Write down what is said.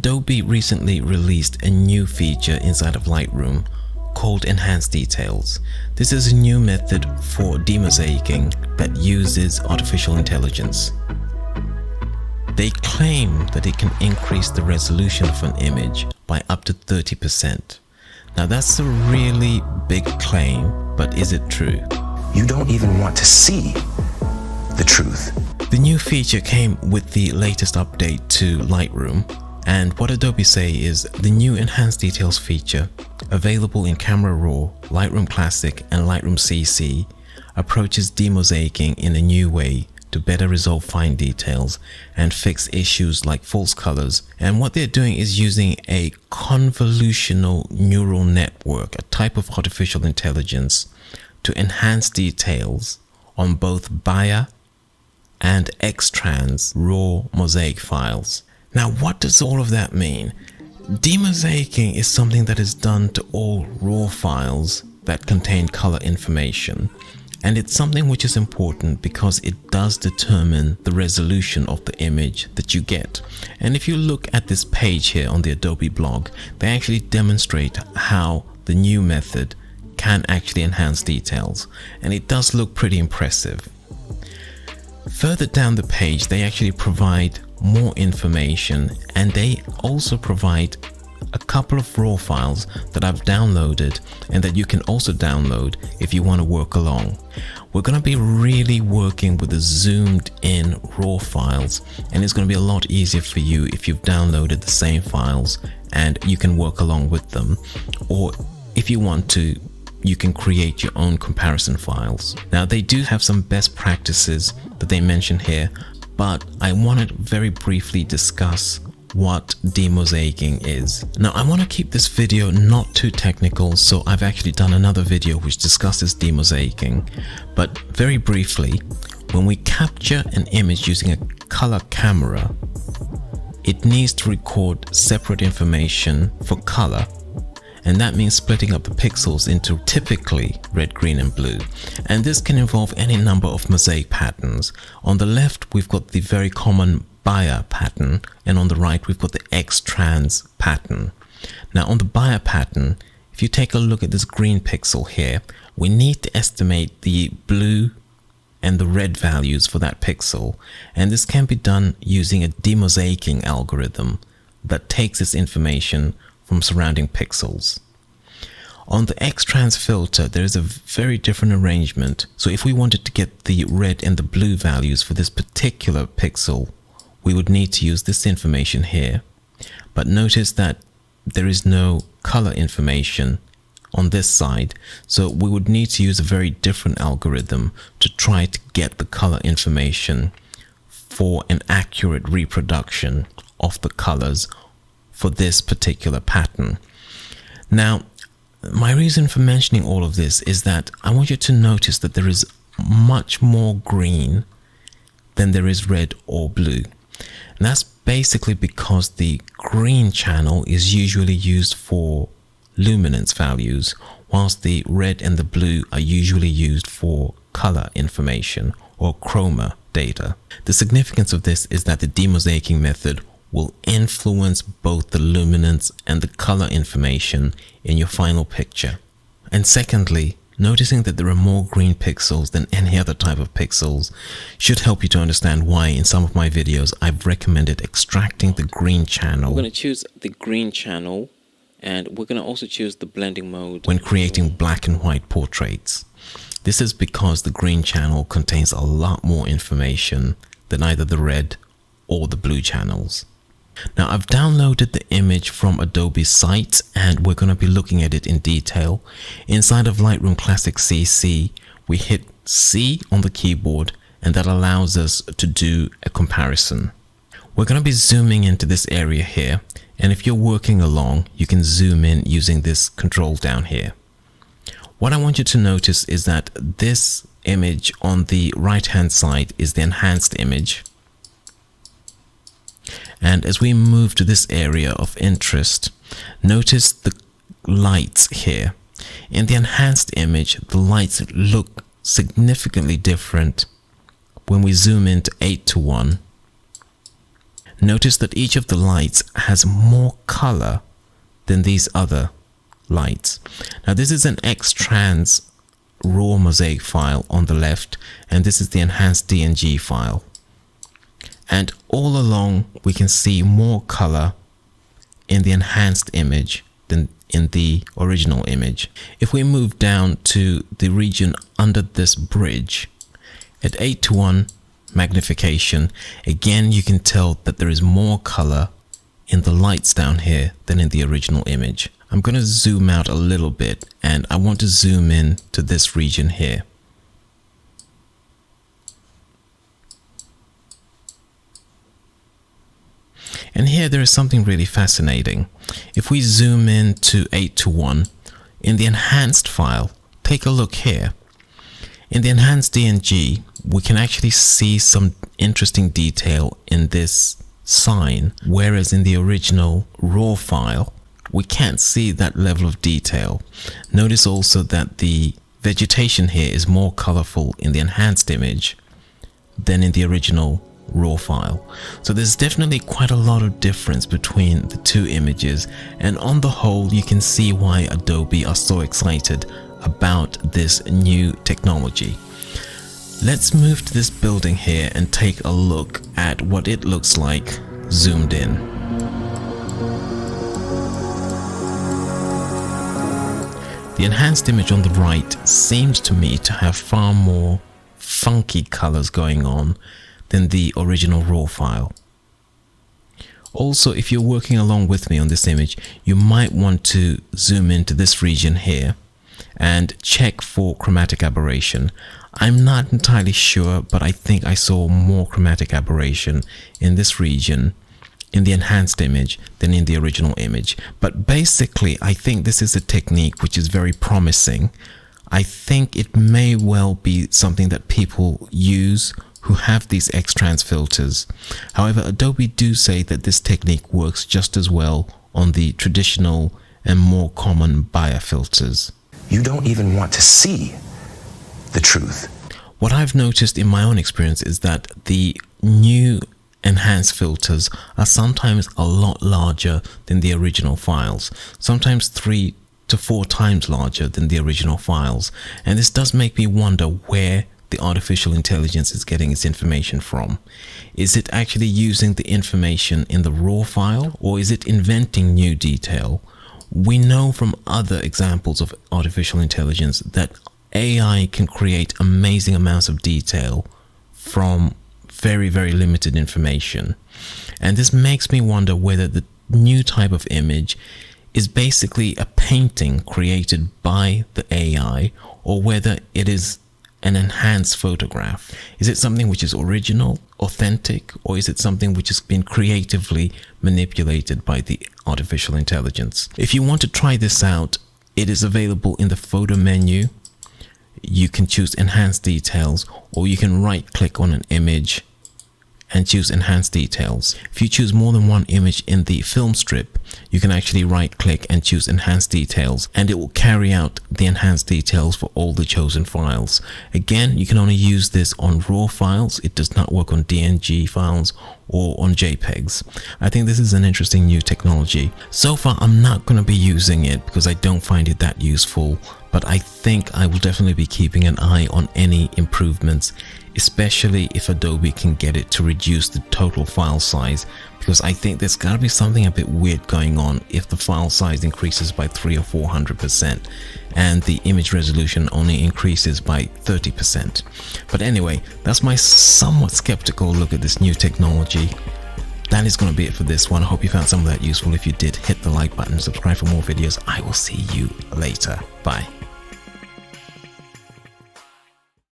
Adobe recently released a new feature inside of Lightroom called Enhanced Details. This is a new method for demosaicing that uses artificial intelligence. They claim that it can increase the resolution of an image by up to 30%. Now that's a really big claim, but is it true? You don't even want to see the truth. The new feature came with the latest update to Lightroom, and what Adobe say is the new Enhanced Details feature, available in Camera Raw, Lightroom Classic and Lightroom CC, approaches demosaicing in a new way to better resolve fine details and fix issues like false colors. And what they're doing is using a convolutional neural network, a type of artificial intelligence, to enhance details on both Bayer and X-Trans raw mosaic files. Now, what does all of that mean? Demosaicing is something that is done to all raw files that contain color information. And it's something which is important because it does determine the resolution of the image that you get. And if you look at this page here on the Adobe blog, they actually demonstrate how the new method can actually enhance details. And it does look pretty impressive. Further down the page, they actually provide more information, and they also provide a couple of raw files that I've downloaded and that you can also download if you want to work along. We're going to be really working with the zoomed in raw files, and it's going to be a lot easier for you if you've downloaded the same files and you can work along with them. Or if you want to, you can create your own comparison files. Now, they do have some best practices that they mention here, but I want to very briefly discuss what demosaicing is. Now, I want to keep this video not too technical, so I've actually done another video which discusses demosaicing. But very briefly, when we capture an image using a color camera, it needs to record separate information for color. And that means splitting up the pixels into typically red, green and blue. And this can involve any number of mosaic patterns. On the left, we've got the very common Bayer pattern, and on the right, we've got the X-Trans pattern. Now, on the Bayer pattern, if you take a look at this green pixel here, we need to estimate the blue and the red values for that pixel. And this can be done using a demosaicing algorithm that takes this information from surrounding pixels. On the X-Trans filter, there is a very different arrangement. So if we wanted to get the red and the blue values for this particular pixel, we would need to use this information here. But notice that there is no color information on this side. So we would need to use a very different algorithm to try to get the color information for an accurate reproduction of the colors for this particular pattern. Now, my reason for mentioning all of this is that I want you to notice that there is much more green than there is red or blue. And that's basically because the green channel is usually used for luminance values, whilst the red and the blue are usually used for color information or chroma data. The significance of this is that the demosaicing method will influence both the luminance and the color information in your final picture. And secondly, noticing that there are more green pixels than any other type of pixels should help you to understand why in some of my videos I've recommended extracting the green channel. We're going to choose the green channel, and we're going to also choose the blending mode when creating black and white portraits. This is because the green channel contains a lot more information than either the red or the blue channels. Now, I've downloaded the image from Adobe site, and we're going to be looking at it in detail. Inside of Lightroom Classic CC, we hit C on the keyboard, and that allows us to do a comparison. We're going to be zooming into this area here, and if you're working along, you can zoom in using this control down here. What I want you to notice is that this image on the right hand side is the enhanced image. And as we move to this area of interest, notice the lights here. In the enhanced image, the lights look significantly different when we zoom into 8:1. Notice that each of the lights has more color than these other lights. Now this is an X-Trans raw mosaic file on the left, and this is the enhanced DNG file. And all along we can see more color in the enhanced image than in the original image. If we move down to the region under this bridge at 8:1 magnification, again you can tell that there is more color in the lights down here than in the original image. I'm going to zoom out a little bit, and I want to zoom in to this region here. And here there is something really fascinating. If we zoom in to 8:1 in the enhanced file, take a look here. In the enhanced DNG, we can actually see some interesting detail in this sign, whereas in the original raw file, we can't see that level of detail. Notice also that the vegetation here is more colorful in the enhanced image than in the original raw file. So there's definitely quite a lot of difference between the two images, and on the whole you can see why Adobe are so excited about this new technology. Let's move to this building here and take a look at what it looks like zoomed in. The enhanced image on the right seems to me to have far more funky colors going on than the original raw file. Also, if you're working along with me on this image, you might want to zoom into this region here and check for chromatic aberration. I'm not entirely sure, but I think I saw more chromatic aberration in this region in the enhanced image than in the original image. But basically, I think this is a technique which is very promising. I think it may well be something that people use who have these X-Trans filters. However, Adobe do say that this technique works just as well on the traditional and more common Bayer filters. You don't even want to see the truth. What I've noticed in my own experience is that the new enhanced filters are sometimes a lot larger than the original files, sometimes 3 to 4 times larger than the original files. And this does make me wonder where the artificial intelligence is getting its information from. Is it actually using the information in the raw file, or is it inventing new detail? We know from other examples of artificial intelligence that AI can create amazing amounts of detail from very, very limited information. And this makes me wonder whether the new type of image is basically a painting created by the AI, or whether it is an enhanced photograph. Is it something which is original, authentic, or is it something which has been creatively manipulated by the artificial intelligence? If you want to try this out, it is available in the photo menu. You can choose enhanced details, or you can right click on an image and choose enhanced details. If you choose more than one image in the film strip, you can actually right click and choose enhanced details, and it will carry out the enhanced details for all the chosen files. Again, you can only use this on raw files. It does not work on DNG files or on JPEGs. I think this is an interesting new technology. So far, I'm not going to be using it because I don't find it that useful, but I think I will definitely be keeping an eye on any improvements, especially if Adobe can get it to reduce the total file size, because I think there's got to be something a bit weird going on if the file size increases by 300 or 400% and the image resolution only increases by 30%. But anyway, that's my somewhat skeptical look at this new technology. That is going to be it for this one. I hope you found some of that useful. If you did, hit the like button, subscribe for more videos. I will see you later. Bye.